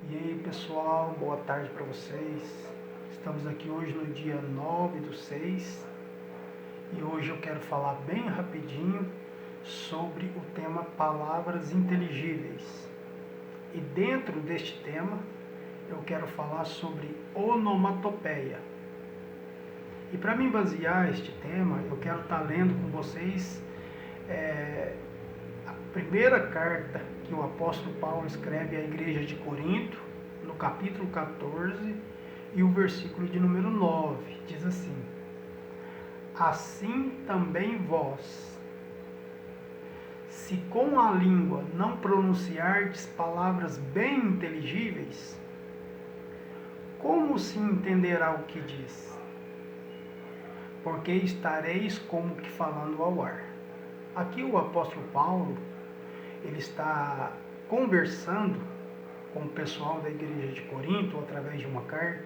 E aí pessoal, boa tarde para vocês. Estamos aqui hoje no dia 9/6 e hoje eu quero falar bem rapidinho sobre o tema palavras inteligíveis. E dentro deste tema eu quero falar sobre onomatopeia. E para me basear este tema, eu quero estar lendo com vocês a primeira carta que o apóstolo Paulo escreve à igreja de Corinto, no capítulo 14 e o versículo de número 9, diz assim: assim também vós, se com a língua não pronunciardes palavras bem inteligíveis, como se entenderá o que diz? Porque estareis como que falando ao ar. Aqui o apóstolo Paulo, ele está conversando com o pessoal da igreja de Corinto, através de uma carta,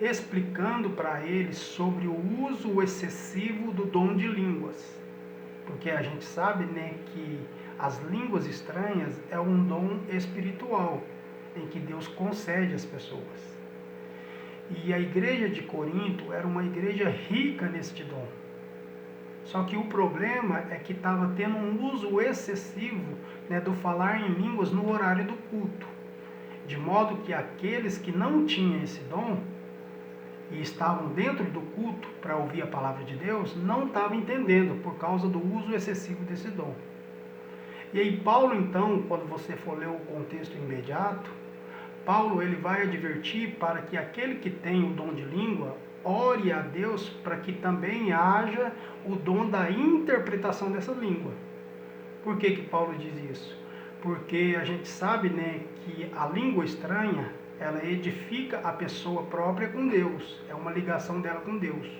explicando para eles sobre o uso excessivo do dom de línguas. Porque a gente sabe, que as línguas estranhas é um dom espiritual, em que Deus concede às pessoas. E a igreja de Corinto era uma igreja rica neste dom. Só que o problema é que estava tendo um uso excessivo do falar em línguas no horário do culto. De modo que aqueles que não tinham esse dom e estavam dentro do culto para ouvir a palavra de Deus, não estavam entendendo por causa do uso excessivo desse dom. E aí Paulo, então, quando você for ler o contexto imediato, Paulo ele vai advertir para que aquele que tem o dom de língua ore a Deus para que também haja o dom da interpretação dessa língua. Por que Paulo diz isso? Porque a gente sabe, que a língua estranha, ela edifica a pessoa própria com Deus. É uma ligação dela com Deus.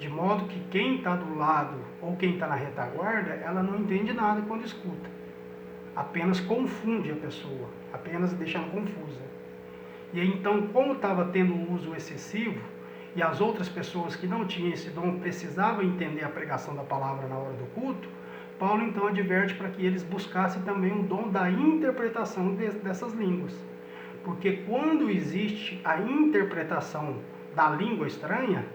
De modo que quem está do lado ou quem está na retaguarda, ela não entende nada quando escuta. Apenas confunde a pessoa, apenas deixando confusa. E aí, então, como estava tendo um uso excessivo, e as outras pessoas que não tinham esse dom precisavam entender a pregação da palavra na hora do culto, Paulo então adverte para que eles buscassem também o dom da interpretação dessas línguas. Porque quando existe a interpretação da língua estranha,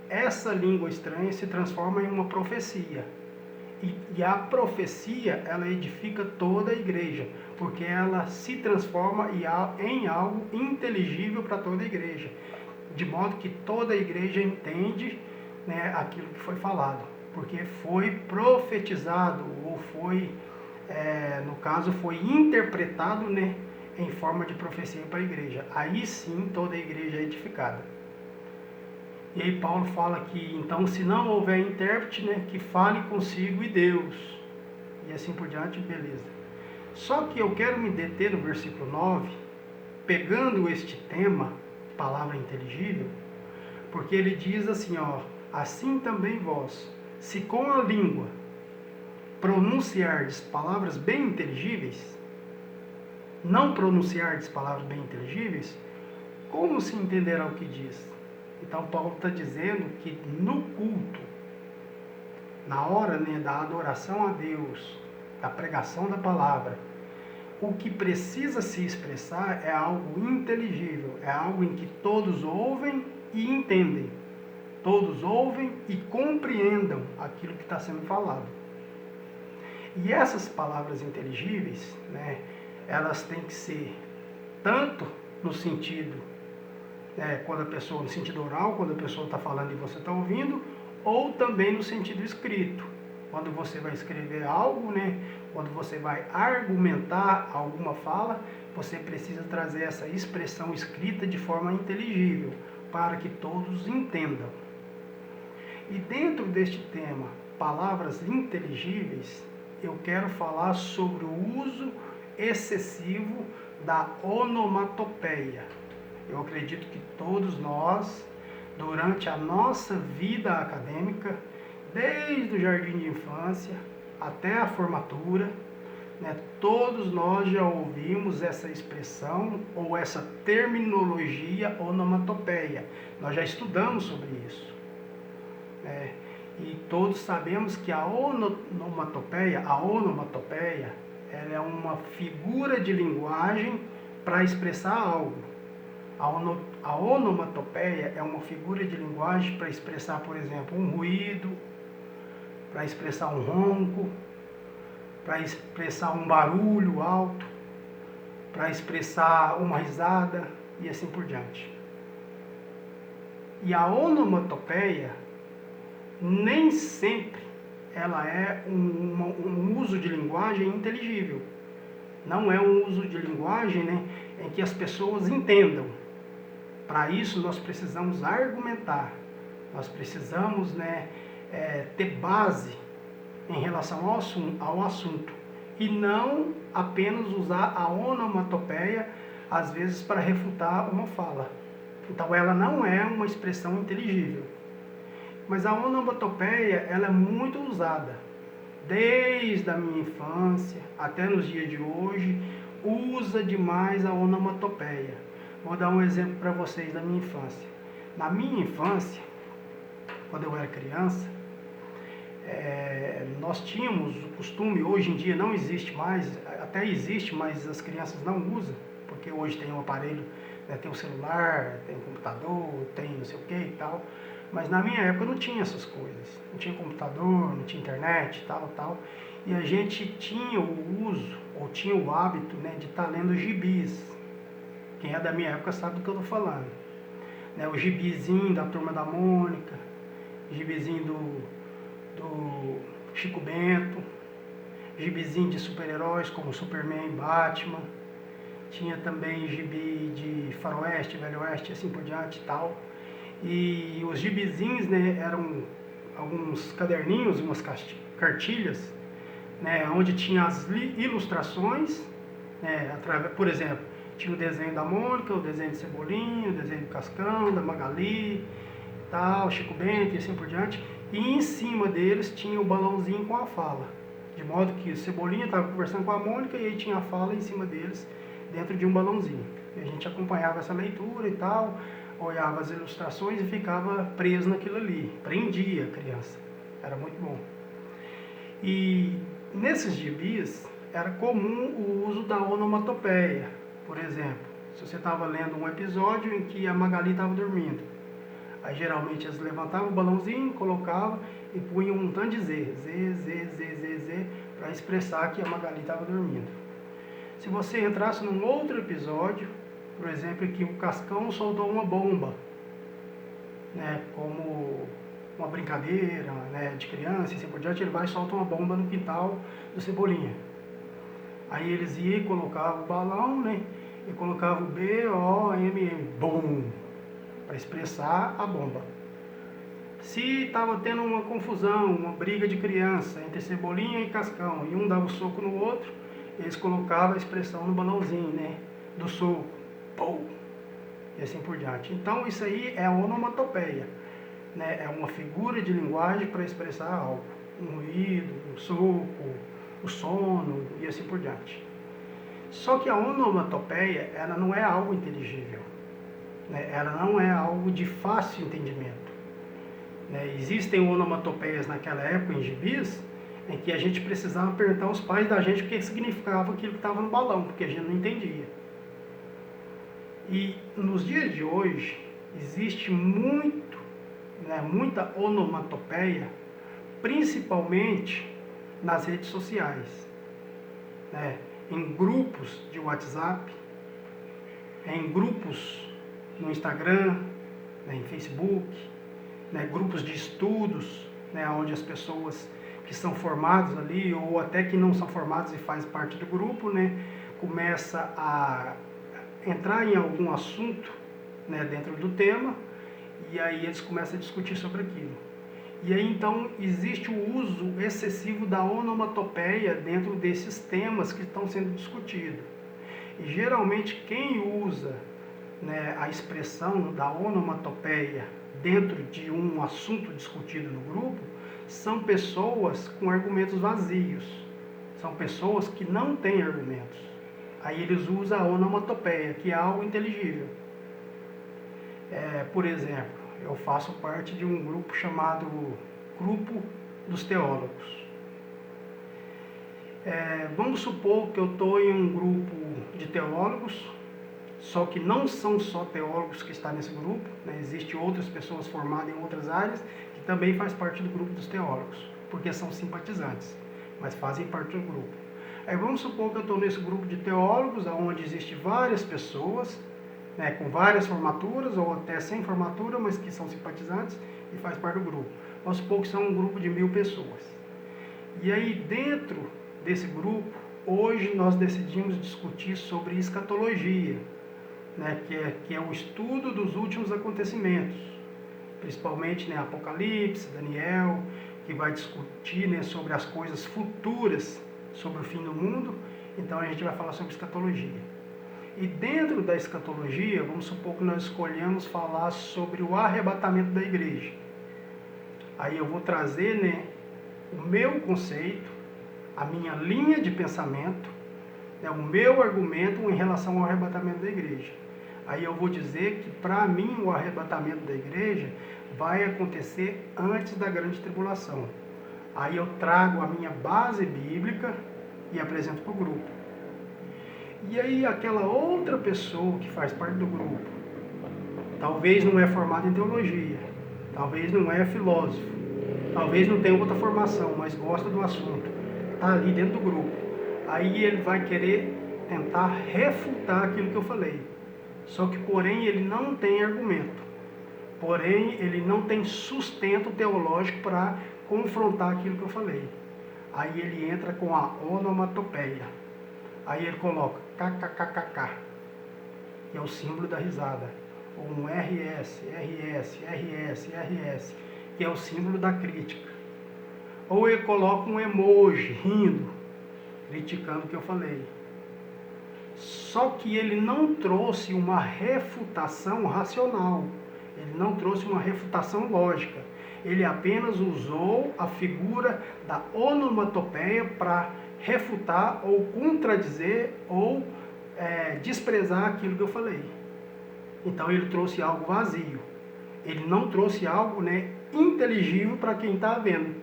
essa língua estranha se transforma em uma profecia. E a profecia, ela edifica toda a igreja, porque ela se transforma em algo inteligível para toda a igreja. De modo que toda a igreja entende aquilo que foi falado, porque foi profetizado, ou foi, no caso, foi interpretado em forma de profecia para a igreja. Aí sim toda a igreja é edificada. E aí Paulo fala que, então, se não houver intérprete, que fale consigo e Deus. E assim por diante, beleza. Só que eu quero me deter no versículo 9, pegando este tema, palavra inteligível, porque ele diz assim, assim também vós, se com a língua pronunciardes palavras bem inteligíveis, não pronunciardes palavras bem inteligíveis, como se entenderá o que diz? Então Paulo está dizendo que no culto, na hora da adoração a Deus, da pregação da palavra, o que precisa se expressar é algo inteligível, é algo em que todos ouvem e entendem. Todos ouvem e compreendam aquilo que está sendo falado. E essas palavras inteligíveis, elas têm que ser tanto no sentido, quando a pessoa, no sentido oral, quando a pessoa está falando e você está ouvindo, ou também no sentido escrito. Quando você vai escrever algo, quando você vai argumentar alguma fala, você precisa trazer essa expressão escrita de forma inteligível, para que todos entendam. E dentro deste tema, palavras inteligíveis, eu quero falar sobre o uso excessivo da onomatopeia. Eu acredito que todos nós, durante a nossa vida acadêmica, desde o jardim de infância até a formatura, todos nós já ouvimos essa expressão ou essa terminologia onomatopeia. Nós já estudamos sobre isso. E todos sabemos que a onomatopeia, ela é uma figura de linguagem para expressar algo. A onomatopeia é uma figura de linguagem para expressar, por exemplo, um ruído, para expressar um ronco, para expressar um barulho alto, para expressar uma risada e assim por diante. E a onomatopeia nem sempre ela é um uso de linguagem inteligível. Não é um uso de linguagem, né, em que as pessoas entendam. Para isso nós precisamos argumentar, nós precisamos, né, ter base em relação ao assunto e não apenas usar a onomatopeia às vezes para refutar uma fala. Então ela não é uma expressão inteligível. Mas a onomatopeia ela é muito usada. Desde a minha infância até nos dias de hoje, usa demais a onomatopeia. Vou dar um exemplo para vocês da minha infância. Na minha infância, quando eu era criança, nós tínhamos o costume, hoje em dia não existe mais, até existe, mas as crianças não usam, porque hoje tem um aparelho, né, tem um celular, tem um computador, tem não sei o que e tal. Mas na minha época não tinha essas coisas. Não tinha computador, não tinha internet, tal. E a gente tinha o uso, ou tinha o hábito, né, de estar lendo gibis. Quem é da minha época sabe do que eu estou falando. Né, o gibizinho da Turma da Mônica, gibizinho do Chico Bento, gibizinho de super-heróis como Superman e Batman. Tinha também gibi de faroeste, velho oeste, assim por diante e tal. E os gibizinhos, né, eram alguns caderninhos, umas cartilhas, né, onde tinha as ilustrações, né, por exemplo, tinha o desenho da Mônica, o desenho de Cebolinha, o desenho do Cascão, da Magali, tal, Chico Bento e assim por diante. E em cima deles tinha o balãozinho com a fala, de modo que o Cebolinha estava conversando com a Mônica e aí tinha a fala em cima deles, dentro de um balãozinho. E a gente acompanhava essa leitura e tal, olhava as ilustrações e ficava preso naquilo ali. Prendia a criança. Era muito bom. E nesses gibis era comum o uso da onomatopeia. Por exemplo, se você estava lendo um episódio em que a Magali estava dormindo, aí geralmente eles levantavam o balãozinho, colocavam e punham um tanto de Z, para expressar que a Magali estava dormindo. Se você entrasse num outro episódio, por exemplo, que o Cascão soltou uma bomba, né, como uma brincadeira, né, de criança e assim por diante, ele vai e solta uma bomba no quintal do Cebolinha. Aí eles iam e colocavam o balão, né, e colocavam o B-O-M-M, BOM, para expressar a bomba. Se estava tendo uma confusão, uma briga de criança entre Cebolinha e Cascão, e um dava o soco no outro, eles colocavam a expressão no balãozinho, né, do soco, pô, e assim por diante. Então isso aí é onomatopeia, né, é uma figura de linguagem para expressar algo, um ruído, um soco, o sono e assim por diante. Só que a onomatopeia, ela não é algo inteligível, né, ela não é algo de fácil entendimento. Né, existem onomatopeias naquela época em gibis, em que a gente precisava perguntar aos pais da gente o que significava aquilo que estava no balão, porque a gente não entendia. E nos dias de hoje, existe muita onomatopeia, principalmente nas redes sociais, né, em grupos de WhatsApp, em grupos no Instagram, né, em Facebook, né, grupos de estudos, né, onde as pessoas que são formados ali, ou até que não são formados e fazem parte do grupo, né, começa a entrar em algum assunto, né, dentro do tema, e aí eles começam a discutir sobre aquilo. E aí então existe o uso excessivo da onomatopeia dentro desses temas que estão sendo discutidos. E geralmente quem usa, né, a expressão da onomatopeia dentro de um assunto discutido no grupo são pessoas com argumentos vazios, são pessoas que não têm argumentos. Aí eles usam a onomatopeia, que é algo inteligível. Por exemplo, eu faço parte de um grupo chamado Grupo dos Teólogos. Vamos supor que eu estou em um grupo de teólogos, só que não são só teólogos que estão nesse grupo, né? Existem outras pessoas formadas em outras áreas que também faz parte do grupo dos teólogos, porque são simpatizantes, mas fazem parte do grupo. Aí vamos supor que eu estou nesse grupo de teólogos, onde existem várias pessoas, né, com várias formaturas, ou até sem formatura, mas que são simpatizantes e faz parte do grupo. Vamos supor que são um grupo de 1000 pessoas. E aí dentro desse grupo, hoje nós decidimos discutir sobre escatologia, né, que é o estudo dos últimos acontecimentos, principalmente, né, Apocalipse, Daniel, que vai discutir, né, sobre as coisas futuras, sobre o fim do mundo. Então a gente vai falar sobre escatologia. E dentro da escatologia, vamos supor que nós escolhemos falar sobre o arrebatamento da igreja. Aí eu vou trazer, né, o meu conceito, a minha linha de pensamento, né, o meu argumento em relação ao arrebatamento da igreja. Aí eu vou dizer que para mim o arrebatamento da igreja vai acontecer antes da grande tribulação. Aí eu trago a minha base bíblica e apresento para o grupo. E aí aquela outra pessoa que faz parte do grupo, talvez não é formada em teologia, talvez não é filósofo, talvez não tenha outra formação, mas gosta do assunto, está ali dentro do grupo. Aí ele vai querer tentar refutar aquilo que eu falei. Só que, porém, ele não tem argumento. Porém, ele não tem sustento teológico para confrontar aquilo que eu falei. Aí ele entra com a onomatopeia. Aí ele coloca kkkk, que é o símbolo da risada. Ou um RS, RS, RS, RS, que é o símbolo da crítica. Ou ele coloca um emoji rindo, criticando o que eu falei. Só que ele não trouxe uma refutação racional. Ele não trouxe uma refutação lógica. Ele apenas usou a figura da onomatopeia para refutar ou contradizer ou desprezar aquilo que eu falei. Então ele trouxe algo vazio. Ele não trouxe algo, né, inteligível para quem está vendo.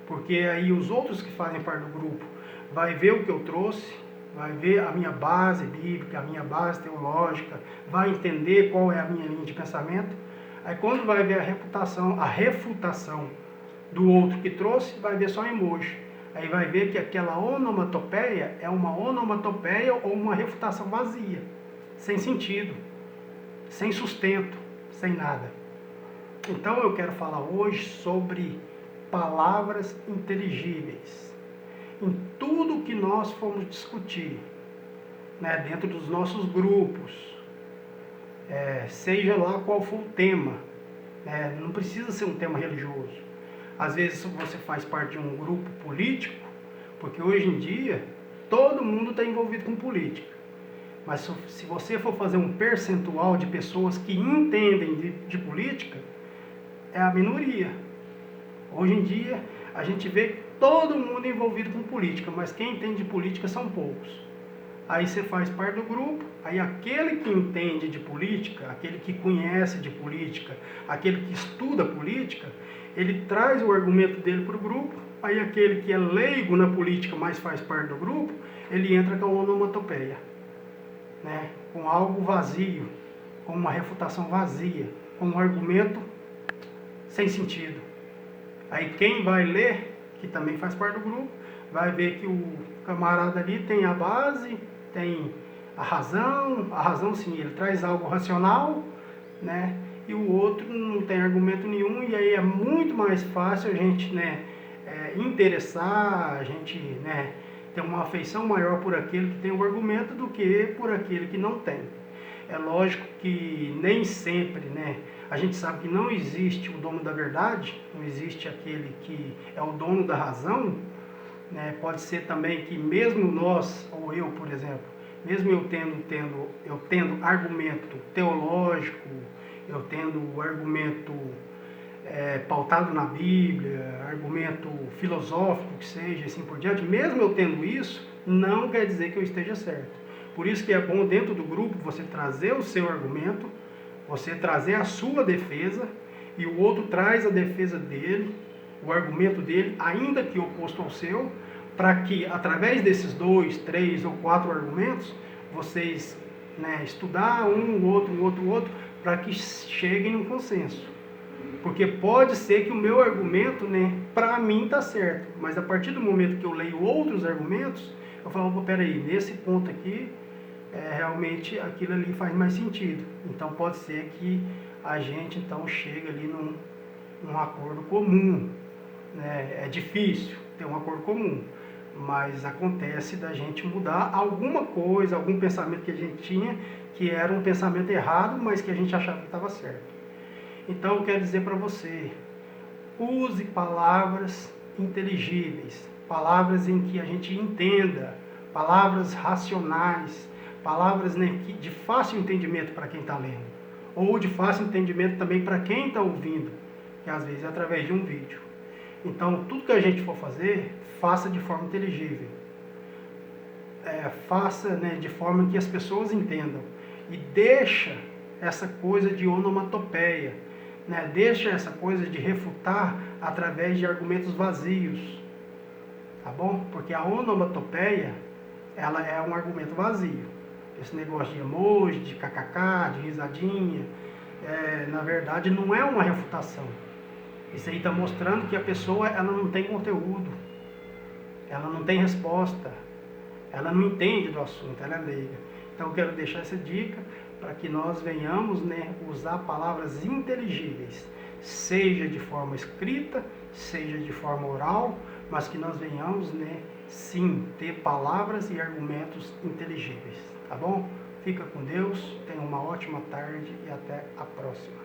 Porque aí os outros que fazem parte do grupo vai ver o que eu trouxe, vai ver a minha base bíblica, a minha base teológica, vai entender qual é a minha linha de pensamento. Aí quando vai ver a refutação do outro que trouxe, vai ver só emoji. Aí vai ver que aquela onomatopeia é uma onomatopeia ou uma refutação vazia, sem sentido, sem sustento, sem nada. Então eu quero falar hoje sobre palavras inteligíveis. Em tudo que nós formos discutir, né, dentro dos nossos grupos, seja lá qual for o tema, não precisa ser um tema religioso. Às vezes você faz parte de um grupo político, porque hoje em dia todo mundo está envolvido com política. Mas se você for fazer um percentual de pessoas que entendem de política, é a minoria. Hoje em dia a gente vê todo mundo envolvido com política, mas quem entende de política são poucos. Aí você faz parte do grupo, aí aquele que entende de política, aquele que conhece de política, aquele que estuda política, ele traz o argumento dele para o grupo, aí aquele que é leigo na política, mas faz parte do grupo, ele entra com a onomatopeia, né? Com algo vazio, com uma refutação vazia, com um argumento sem sentido. Aí quem vai ler, que também faz parte do grupo, vai ver que o camarada ali tem a base, tem a razão sim, ele traz algo racional, né? E o outro não tem argumento nenhum, e aí é muito mais fácil a gente, né, interessar, a gente, né, ter uma afeição maior por aquele que tem o argumento do que por aquele que não tem. É lógico que nem sempre, né, a gente sabe que não existe o dono da verdade, não existe aquele que é o dono da razão, né? Pode ser também que mesmo nós, ou eu, por exemplo, mesmo eu tendo argumento teológico, eu tendo argumento pautado na Bíblia, argumento filosófico que seja, assim por diante, mesmo eu tendo isso, não quer dizer que eu esteja certo. Por isso que é bom dentro do grupo você trazer o seu argumento, você trazer a sua defesa, e o outro traz a defesa dele, o argumento dele, ainda que oposto ao seu, para que através desses 2, 3 ou 4 argumentos, vocês né, estudar um, outro, para que cheguem num consenso. Porque pode ser que o meu argumento, né, para mim tá certo, mas a partir do momento que eu leio outros argumentos, eu falo, peraí, nesse ponto aqui, realmente aquilo ali faz mais sentido. Então pode ser que a gente então chegue ali num acordo comum, né? É difícil ter um acordo comum, mas acontece da gente mudar alguma coisa, algum pensamento que a gente tinha, que era um pensamento errado, mas que a gente achava que estava certo. Então eu quero dizer para você, use palavras inteligíveis, palavras em que a gente entenda, palavras racionais, palavras, né, de fácil entendimento para quem está lendo, ou de fácil entendimento também para quem está ouvindo, que às vezes é através de um vídeo. Então, tudo que a gente for fazer, faça de forma inteligível. Faça, né, de forma que as pessoas entendam. E deixa essa coisa de onomatopeia, né? Deixa essa coisa de refutar através de argumentos vazios. Tá bom? Porque a onomatopeia, ela é um argumento vazio. Esse negócio de emoji, de kkk, de risadinha, na verdade não é uma refutação. Isso aí está mostrando que a pessoa ela não tem conteúdo, ela não tem resposta, ela não entende do assunto, ela é leiga. Então eu quero deixar essa dica para que nós venhamos, né, usar palavras inteligíveis, seja de forma escrita, seja de forma oral, mas que nós venhamos, né, sim, ter palavras e argumentos inteligíveis, tá bom? Fica com Deus, tenha uma ótima tarde e até a próxima.